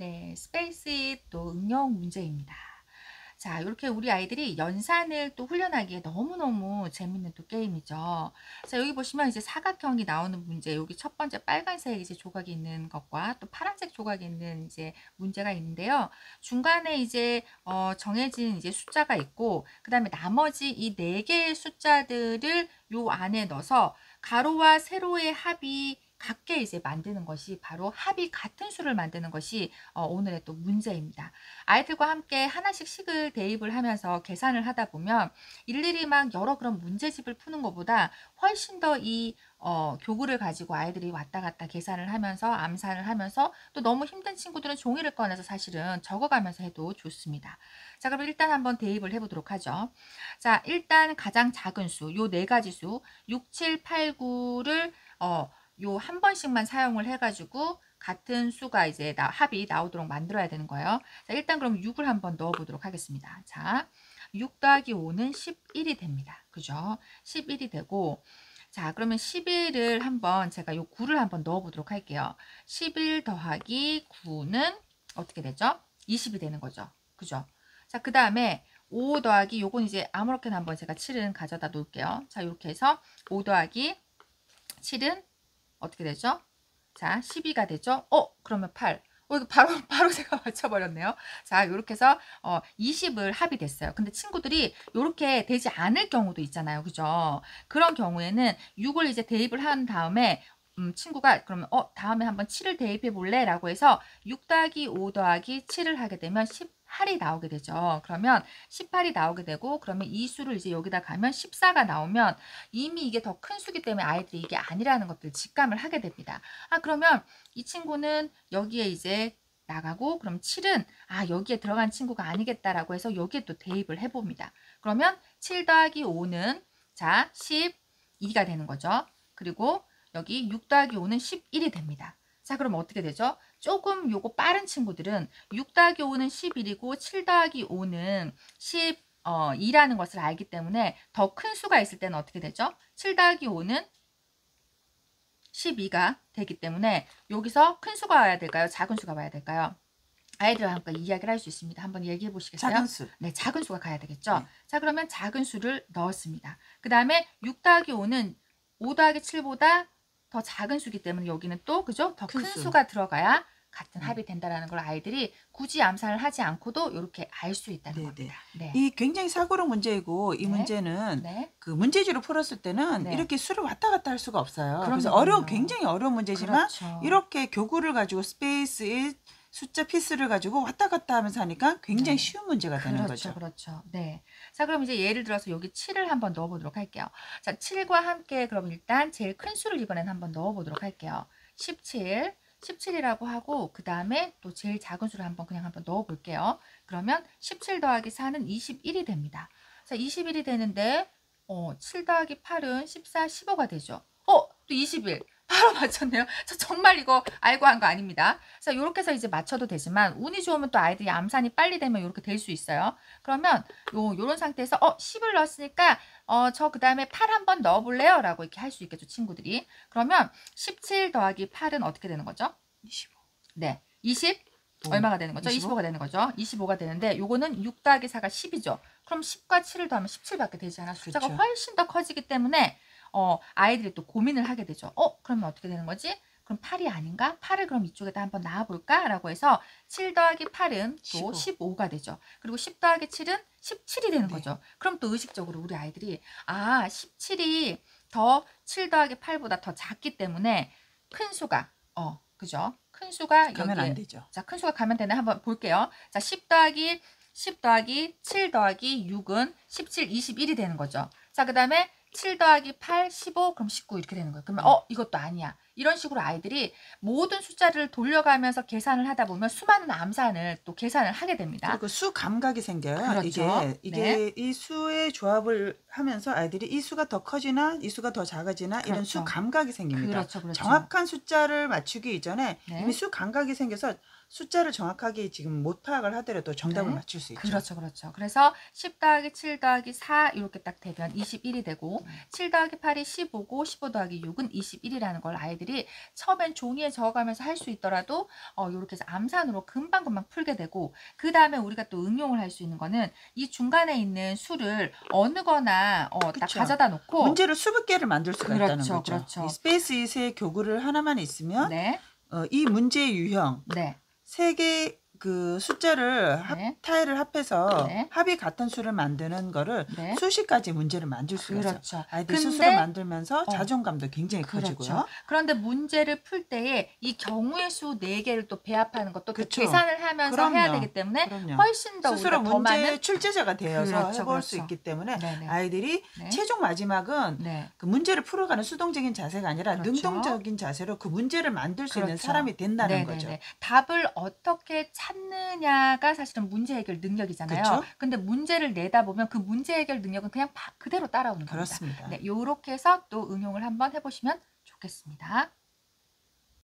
네, 스페이스의 또 응용 문제입니다. 자, 이렇게 우리 아이들이 연산을 또 훈련하기에 너무너무 재밌는 또 게임이죠. 자, 여기 보시면 이제 사각형이 나오는 문제, 여기 첫 번째 빨간색 이제 조각이 있는 것과 또 파란색 조각이 있는 이제 문제가 있는데요. 중간에 이제 정해진 이제 숫자가 있고, 그 다음에 나머지 이 네 개의 숫자들을 요 안에 넣어서 가로와 세로의 합이 같게 이제 만드는 것이 바로 합이 같은 수를 만드는 것이 오늘의 또 문제입니다. 아이들과 함께 하나씩 식을 대입을 하면서 계산을 하다 보면 일일이 막 여러 그런 문제집을 푸는 것보다 훨씬 더 이 교구를 가지고 아이들이 왔다 갔다 계산을 하면서 암산을 하면서 또 너무 힘든 친구들은 종이를 꺼내서 사실은 적어가면서 해도 좋습니다. 자, 그럼 일단 한번 대입을 해보도록 하죠. 자, 일단 가장 작은 수, 요 네 가지 수, 6, 7, 8, 9를 요 한 번씩만 사용을 해가지고 같은 수가 이제 합이 나오도록 만들어야 되는 거예요. 자, 일단 그럼 6을 한번 넣어 보도록 하겠습니다. 자, 6 더하기 5는 11이 됩니다. 그죠? 11이 되고, 자, 그러면 11을 한번 제가 요 9를 한번 넣어 보도록 할게요. 11 더하기 9는 어떻게 되죠? 20이 되는 거죠. 그죠? 자, 그 다음에 5 더하기 요건 이제 아무렇게나 한번 제가 7은 가져다 놓을게요. 자, 이렇게 해서 5 더하기 7은 어떻게 되죠? 자, 12가 되죠? 그러면 8. 이거 바로 제가 맞춰버렸네요. 자, 요렇게 해서 20을 합이 됐어요. 근데 친구들이 요렇게 되지 않을 경우도 있잖아요. 그죠? 그런 경우에는 6을 이제 대입을 한 다음에 친구가 그러면 다음에 한번 7을 대입해 볼래? 라고 해서 6 더하기 5 더하기 7을 하게 되면 18이 나오게 되죠. 그러면 18이 나오게 되고, 그러면 이 수를 이제 여기다 가면 14가 나오면 이미 이게 더 큰 수기 때문에 아이들이 이게 아니라는 것들 직감을 하게 됩니다. 그러면 이 친구는 여기에 이제 나가고, 그럼 7은 여기에 들어간 친구가 아니겠다라고 해서 여기에 또 대입을 해봅니다. 그러면 7 더하기 5는 자 12가 되는 거죠. 그리고 여기 6 더하기 5는 11이 됩니다. 자, 그럼 어떻게 되죠? 조금 요거 빠른 친구들은 6 더하기 5는 11이고 7 더하기 5는 12라는 것을 알기 때문에 더 큰 수가 있을 때는 어떻게 되죠? 7 더하기 5는 12가 되기 때문에 여기서 큰 수가 와야 될까요? 작은 수가 와야 될까요? 아이들과 함께 이야기를 할 수 있습니다. 한번 얘기해 보시겠어요? 작은 수. 네, 작은 수가 가야 되겠죠? 네. 자, 그러면 작은 수를 넣었습니다. 그 다음에 6 더하기 5는 5 더하기 7보다 더 작은 수기 때문에 여기는 또 그죠? 더 큰 수. 수가 들어가야 같은 합이 된다라는 걸 아이들이 굳이 암산을 하지 않고도 이렇게 알 수 있다는 겁니다. 네. 이 굉장히 사고력 문제이고 이 네. 문제는 네. 그 문제지로 풀었을 때는 네. 이렇게 수를 왔다 갔다 할 수가 없어요. 그래서 그럼요. 굉장히 어려운 문제지만 그렇죠. 이렇게 교구를 가지고 스페이스의 숫자 피스를 가지고 왔다 갔다 하면서 하니까 굉장히 네. 쉬운 문제가 되는 거죠. 그렇죠. 네. 자, 그럼 이제 예를 들어서 여기 7을 한번 넣어 보도록 할게요. 자, 7과 함께 그럼 일단 제일 큰 수를 이번엔 한번 넣어 보도록 할게요. 17이라고 하고, 그 다음에 또 제일 작은 수를 그냥 한번 넣어 볼게요. 그러면 17 더하기 4는 21이 됩니다. 자, 21이 되는데 7 더하기 8은 14, 15가 되죠. 또 21. 바로 맞췄네요. 저 정말 이거 알고 한 거 아닙니다. 자, 요렇게 해서 이제 맞춰도 되지만 운이 좋으면 또 아이들이 암산이 빨리 되면 이렇게 될 수 있어요. 그러면 요런 상태에서 10을 넣었으니까 저 그다음에 8 한번 넣어 볼래요? 라고 이렇게 할 수 있겠죠, 친구들이. 그러면 17 더하기 8은 어떻게 되는 거죠? 25. 네. 20 얼마가 되는 거죠? 25가 되는 거죠. 25가 되는데 요거는 6 더하기 4가 10이죠. 그럼 10과 7을 더하면 17밖에 되지 않아. 숫자가 그렇죠. 훨씬 더 커지기 때문에 아이들이 또 고민을 하게 되죠. 그러면 어떻게 되는 거지? 그럼 8이 아닌가? 8을 그럼 이쪽에다 한번 놔볼까? 라고 해서 7 더하기 8은 또 15가 되죠. 그리고 10 더하기 7은 17이 되는 거죠. 그럼 또 의식적으로 우리 아이들이 17이 더 7 더하기 8보다 더 작기 때문에 큰 수가 그죠? 큰 수가 가면 여기에 안 되죠. 자, 큰 수가 가면 되나 한번 볼게요. 자, 10 더하기 7 더하기 6은 17, 21이 되는 거죠. 자, 그 다음에 7 더하기 8, 15, 그럼 19 이렇게 되는 거예요. 그러면 이것도 아니야. 이런 식으로 아이들이 모든 숫자를 돌려가면서 계산을 하다 보면 수많은 암산을 또 계산을 하게 됩니다. 그리고 수 감각이 생겨요. 그렇죠. 이게 이 수의 조합을 하면서 아이들이 이 수가 더 커지나 이 수가 더 작아지나 이런 수 감각이 생깁니다. 그렇죠. 정확한 숫자를 맞추기 이전에 네. 이미 수 감각이 생겨서 숫자를 정확하게 지금 못 파악을 하더라도 정답을 맞출 수 있죠. 그렇죠. 그래서 10 더하기 7 더하기 4 이렇게 딱 되면 21이 되고 7 더하기 8이 15고 15 더하기 6은 21이라는 걸 아이들이 아이들이 처음엔 종이에 적어가면서 할 수 있더라도 요렇게 해서 암산으로 금방금방 풀게 되고, 그다음에 우리가 또 응용을 할 수 있는 거는 이 중간에 있는 수를 어느 거나 딱 그쵸. 가져다 놓고 문제를 수백 개를 만들 수가 있다는 그렇죠. 거죠. 이 그렇죠. 스페이스 이스의 교구를 하나만 있으면 네. 이 문제의 유형 네. 세 개 그 숫자를 네. 타일을 합해서 네. 합이 같은 수를 만드는 거를 네. 수십 가지 문제를 만들 수가 있어요. 그렇죠. 아이들이 근데 스스로 만들면서 자존감도 굉장히 그렇죠. 커지고요. 그런데 문제를 풀 때에 이 경우의 수 4개를 또 배합하는 것도 또 그쵸. 계산을 하면서 해야 그럼요. 되기 때문에 그럼요. 훨씬 더 스스로 우리가 더 문제 많은 출제자가 되어서 그렇죠. 해볼 수 그렇죠. 있기 때문에 네네. 아이들이 네. 최종 마지막은 네. 그 문제를 풀어가는 수동적인 자세가 아니라 그렇죠. 능동적인 자세로 그 문제를 만들 수 있는 그렇죠. 사람이 된다는 네네네. 거죠. 답을 어떻게 찾느냐가 사실은 문제 해결 능력이잖아요. 그쵸? 근데 문제를 내다 보면 그 문제 해결 능력은 그냥 그대로 따라오는 겁니다. 그렇습니다. 네, 요렇게 해서 또 응용을 한번 해보시면 좋겠습니다.